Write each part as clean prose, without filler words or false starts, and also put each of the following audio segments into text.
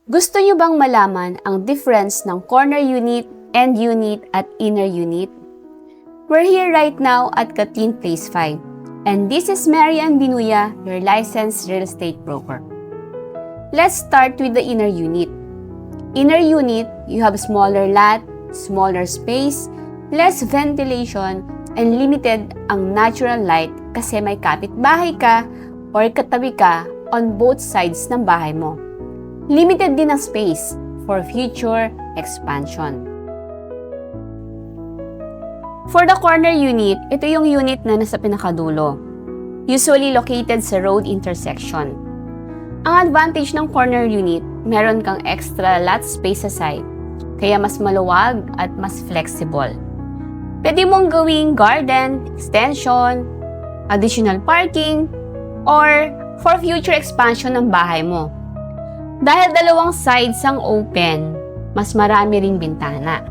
Gusto nyo bang malaman ang difference ng corner unit, end unit, at inner unit? We're here right now at Kathleen Place 5, and this is Marian Binuya, your licensed real estate broker. Let's start with the inner unit. Inner unit, you have smaller lot, smaller space, less ventilation, and limited ang natural light kasi may kapitbahay ka or katabi ka on both sides ng bahay mo. Limited din ang space for future expansion. For the corner unit, ito yung unit na nasa pinakadulo, usually located sa road intersection. Ang advantage ng corner unit, meron kang extra lot space sa side, kaya mas maluwag at mas flexible. Pwede mong gawing garden, extension, additional parking, or for future expansion ng bahay mo. Dahil dalawang sides ang open, mas marami ring bintana.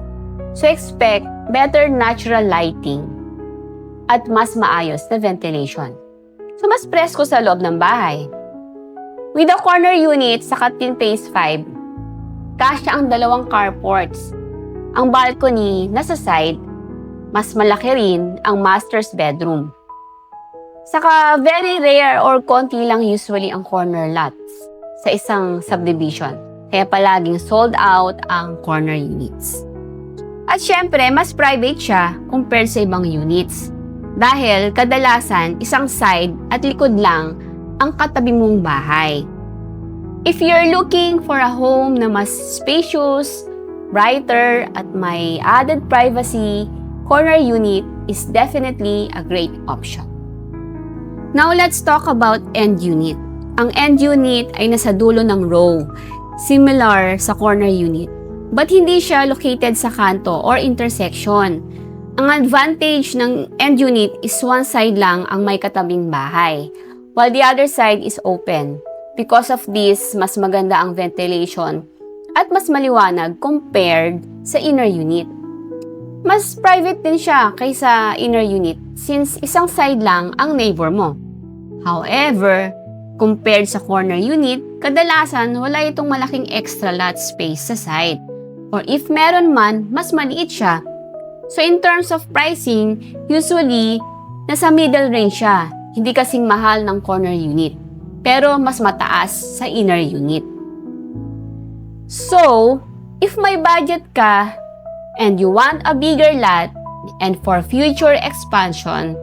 So expect better natural lighting at mas maayos na ventilation. So mas presko sa loob ng bahay. With the corner unit sa Kathleen Place 5, kasya ang dalawang carports. Ang balcony nasa side, mas malaki rin ang master's bedroom. Saka very rare or konti lang usually ang corner lots sa isang subdivision. Kaya palaging sold out ang corner units. At syempre, mas private siya compared sa ibang units. Dahil kadalasan, isang side at likod lang ang katabi mong bahay. If you're looking for a home na mas spacious, brighter, at may added privacy, corner unit is definitely a great option. Now let's talk about end unit. Ang end unit ay nasa dulo ng row, similar sa corner unit. But hindi siya located sa kanto or intersection. Ang advantage ng end unit is one side lang ang may katabing bahay, while the other side is open. Because of this, mas maganda ang ventilation at mas maliwanag compared sa inner unit. Mas private din siya kaysa inner unit since isang side lang ang neighbor mo. However, compared sa corner unit, kadalasan wala itong malaking extra lot space sa side. Or if meron man, mas maliit siya. So in terms of pricing, usually, nasa middle range siya. Hindi kasing mahal ng corner unit. Pero mas mataas sa inner unit. So, if may budget ka and you want a bigger lot and for future expansion,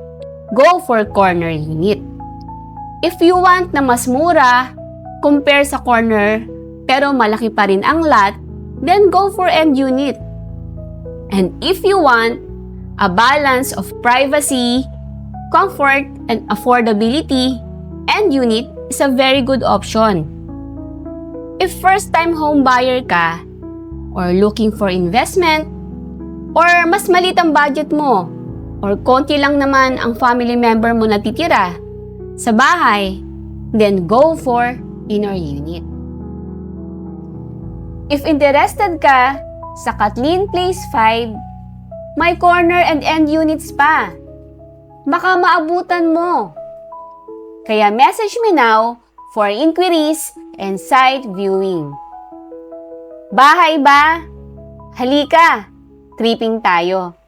go for corner unit. If you want na mas mura compare sa corner pero malaki pa rin ang lot, then go for end unit. And if you want a balance of privacy, comfort, and affordability, end unit is a very good option. If first-time home buyer ka or looking for investment or mas maliit ang budget mo or konti lang naman ang family member mo natitira sa bahay, then go for inner unit. If interested ka sa Kathleen Place 5, may corner and end units pa. Baka maabutan mo. Kaya message me now for inquiries and site viewing. Bahay ba? Halika, tripping tayo.